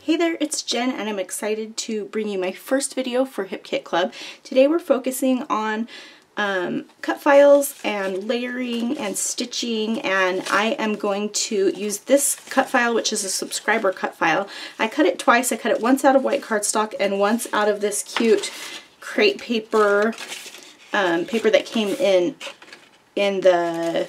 Hey there, it's Jen and I'm excited to bring you my first video for Hip Kit Club. Today we're focusing on cut files and layering and stitching, and I am going to use this cut file, which is a subscriber cut file. I cut it twice. I cut it once out of white cardstock and once out of this cute crepe paper, paper that came in the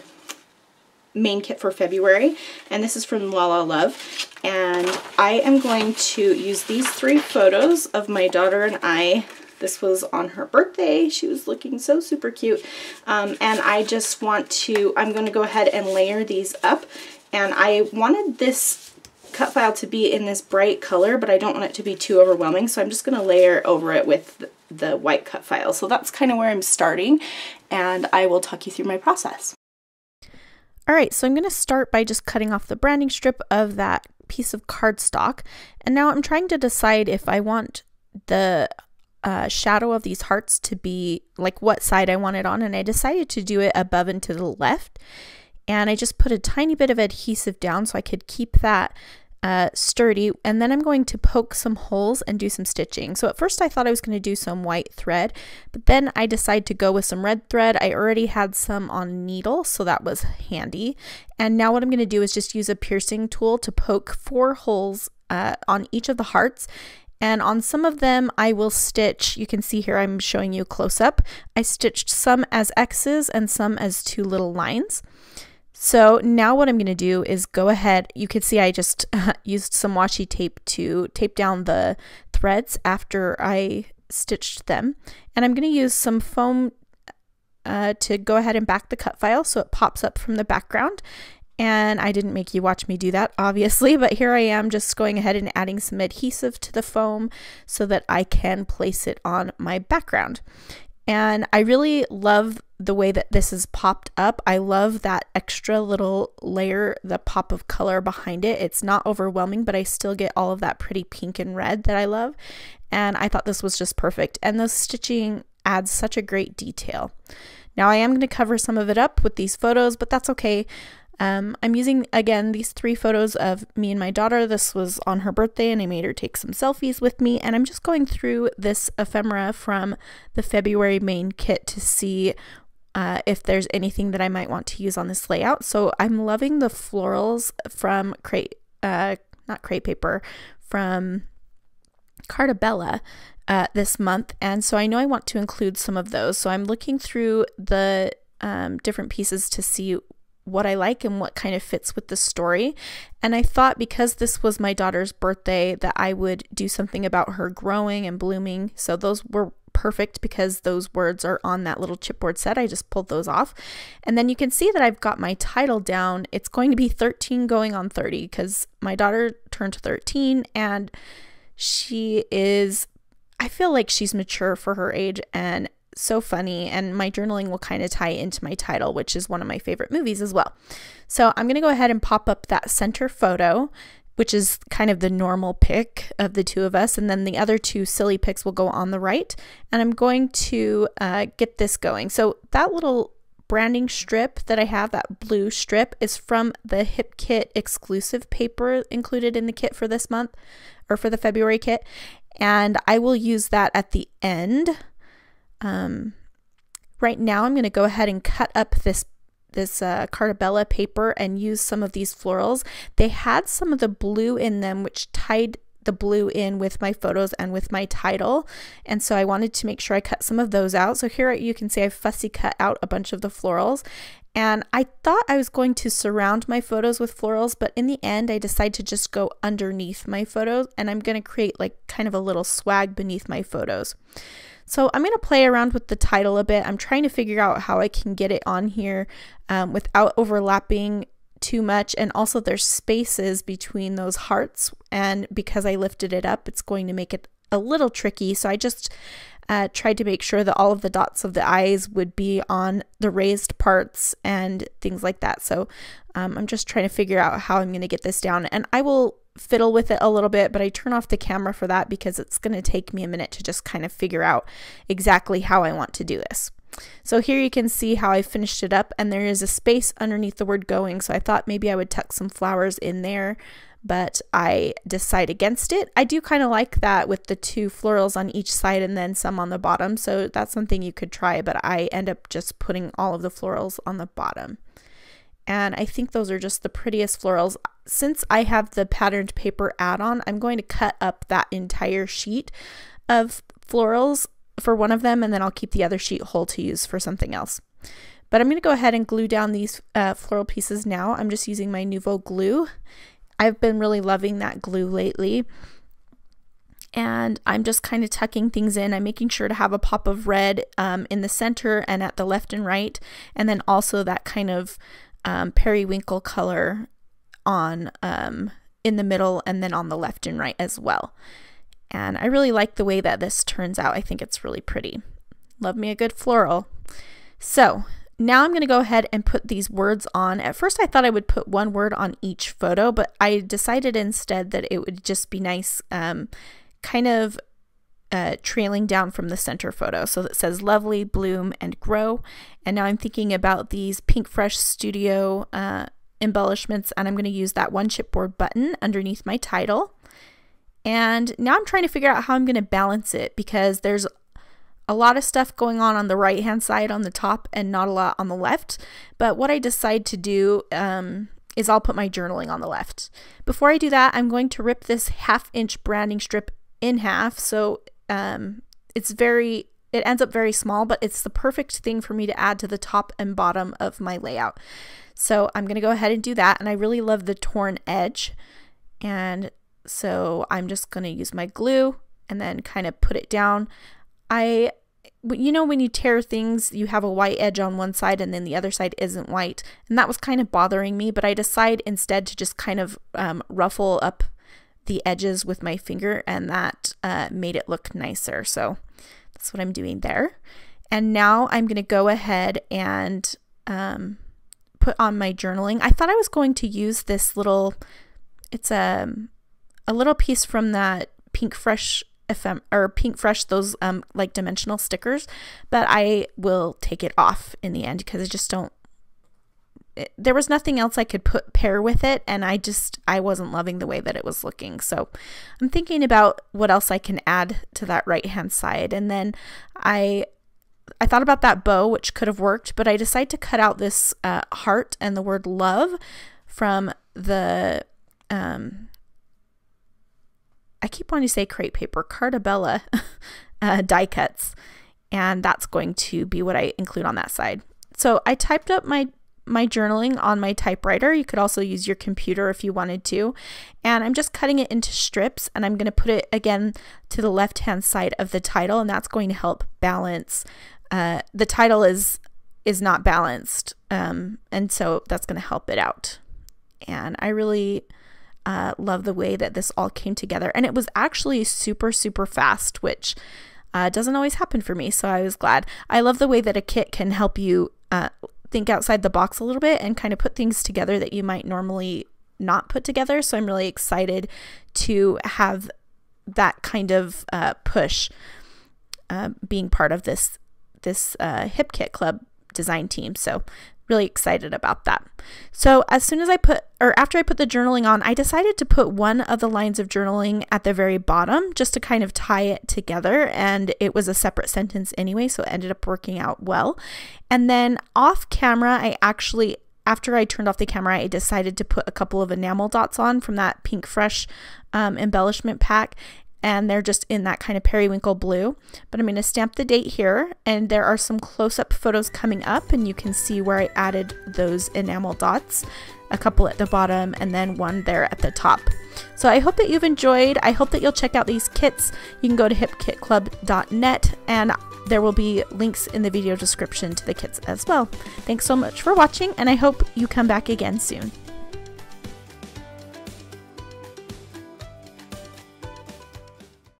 main kit for February, and this is from La La Love. And I am going to use these three photos of my daughter and I. This was on her birthday. She was looking so super cute. And I just want to, I'm going to go ahead and layer these up. And I wanted this cut file to be in this bright color, but I don't want it to be too overwhelming. So I'm just going to layer over it with the white cut file. So that's kind of where I'm starting, and I will talk you through my process. Alright, so I'm going to start by just cutting off the branding strip of that piece of cardstock, and now I'm trying to decide if I want the shadow of these hearts to be, like, what side I want it on, and I decided to do it above and to the left, and I just put a tiny bit of adhesive down so I could keep that sturdy, and then I'm going to poke some holes and do some stitching. So at first I thought I was going to do some white thread, but then I decided to go with some red thread. I already had some on needle, so that was handy. And now what I'm going to do is just use a piercing tool to poke 4 holes on each of the hearts. And on some of them I will stitch, you can see here I'm showing you close up, I stitched some as X's and some as 2 little lines. So now what I'm going to do is go ahead, you can see I just used some washi tape to tape down the threads after I stitched them. And I'm going to use some foam to go ahead and back the cut file so it pops up from the background. And I didn't make you watch me do that, obviously, but here I am just going ahead and adding some adhesive to the foam so that I can place it on my background. And I really love the way that this is popped up. I love that extra little layer, the pop of color behind it. It's not overwhelming, but I still get all of that pretty pink and red that I love. And I thought this was just perfect. And the stitching adds such a great detail. Now I am going to cover some of it up with these photos, but that's okay. I'm using, again, these 3 photos of me and my daughter. This was on her birthday and I made her take some selfies with me, and I'm just going through this ephemera from the February main kit to see if there's anything that I might want to use on this layout. So I'm loving the florals from not crepe paper, from Cartabella this month, and so I know I want to include some of those. So I'm looking through the different pieces to see what I like and what kind of fits with the story. And I thought, because this was my daughter's birthday, that I would do something about her growing and blooming. So those were perfect because those words are on that little chipboard set. I just pulled those off. And then you can see that I've got my title down. It's going to be 13 going on 30 because my daughter turned 13 and she is, I feel like she's mature for her age and so funny, and my journaling will kind of tie into my title, which is one of my favorite movies as well. So I'm going to go ahead and pop up that center photo, which is kind of the normal pic of the 2 of us, and then the other 2 silly pics will go on the right, and I'm going to get this going. So that little branding strip that I have, that blue strip, is from the Hip Kit exclusive paper included in the kit for this month, or for the February kit, and I will use that at the end. Right now I'm going to go ahead and cut up this Cartabella paper and use some of these florals. They had some of the blue in them, which tied the blue in with my photos and with my title, and so I wanted to make sure I cut some of those out. So here you can see I've fussy cut out a bunch of the florals, and I thought I was going to surround my photos with florals, but in the end I decided to just go underneath my photos, and I'm going to create like kind of a little swag beneath my photos. So I'm going to play around with the title a bit. I'm trying to figure out how I can get it on here without overlapping too much, and also there's spaces between those hearts, and because I lifted it up it's going to make it a little tricky. So I just tried to make sure that all of the dots of the eyes would be on the raised parts and things like that. So I'm just trying to figure out how I'm going to get this down, and I will fiddle with it a little bit, but I turn off the camera for that because it's going to take me a minute to just kind of figure out exactly how I want to do this. So here you can see how I finished it up, and there is a space underneath the word going, so I thought maybe I would tuck some flowers in there, but I decide against it. I do kind of like that with the 2 florals on each side and then some on the bottom, so that's something you could try, but I end up just putting all of the florals on the bottom. And I think those are just the prettiest florals. Since I have the patterned paper add-on, I'm going to cut up that entire sheet of florals for one of them, and then I'll keep the other sheet whole to use for something else. But I'm going to go ahead and glue down these floral pieces now. I'm just using my Nuvo glue. I've been really loving that glue lately. And I'm just kind of tucking things in. I'm making sure to have a pop of red in the center and at the left and right, and then also that kind of periwinkle color on in the middle and then on the left and right as well. And I really like the way that this turns out. I think it's really pretty. Love me a good floral. So now I'm going to go ahead and put these words on. At first I thought I would put one word on each photo, but I decided instead that it would just be nice kind of trailing down from the center photo. So it says lovely, bloom, and grow. And now I'm thinking about these Pink Fresh Studio embellishments, and I'm going to use that one chipboard button underneath my title. And now I'm trying to figure out how I'm going to balance it, because there's a lot of stuff going on the right hand side on the top and not a lot on the left. But what I decide to do is I'll put my journaling on the left. Before I do that, I'm going to rip this 1/2 inch branding strip in half. So it ends up very small, but it's the perfect thing for me to add to the top and bottom of my layout. So I'm going to go ahead and do that. And I really love the torn edge. And so I'm just going to use my glue and then kind of put it down. You know, when you tear things, you have a white edge on one side and then the other side isn't white. And that was kind of bothering me, but I decided instead to just kind of ruffle up the edges with my finger, and that made it look nicer. So that's what I'm doing there. And now I'm going to go ahead and put on my journaling. I thought I was going to use this little, it's a little piece from that Pink Fresh those like dimensional stickers, but I will take it off in the end because I just don't, there was nothing else I could pair with it, and I wasn't loving the way that it was looking. So I'm thinking about what else I can add to that right hand side. And then I thought about that bow, which could have worked, but I decided to cut out this heart and the word love from the I keep wanting to say crepe paper, Cartabella die cuts, and that's going to be what I include on that side. So I typed up my journaling on my typewriter. You could also use your computer if you wanted to, and I'm just cutting it into strips, and I'm going to put it again to the left hand side of the title, and that's going to help balance. The title is not balanced, and so that's going to help it out. And I really love the way that this all came together, and it was actually super fast, which doesn't always happen for me, so I was glad. I love the way that a kit can help you think outside the box a little bit and kind of put things together that you might normally not put together. So I'm really excited to have that kind of push being part of this Hip Kit Club design team. So really excited about that. So as soon as after I put the journaling on, I decided to put one of the lines of journaling at the very bottom just to kind of tie it together, and it was a separate sentence anyway, so it ended up working out well. And then off camera, after I turned off the camera, I decided to put a couple of enamel dots on from that Pink Fresh embellishment pack, and they're just in that kind of periwinkle blue. But I'm going to stamp the date here, and there are some close-up photos coming up, and you can see where I added those enamel dots, a couple at the bottom and then one there at the top. So I hope that you've enjoyed. I hope that you'll check out these kits. You can go to hipkitclub.net, and there will be links in the video description to the kits as well. Thanks so much for watching, and I hope you come back again soon.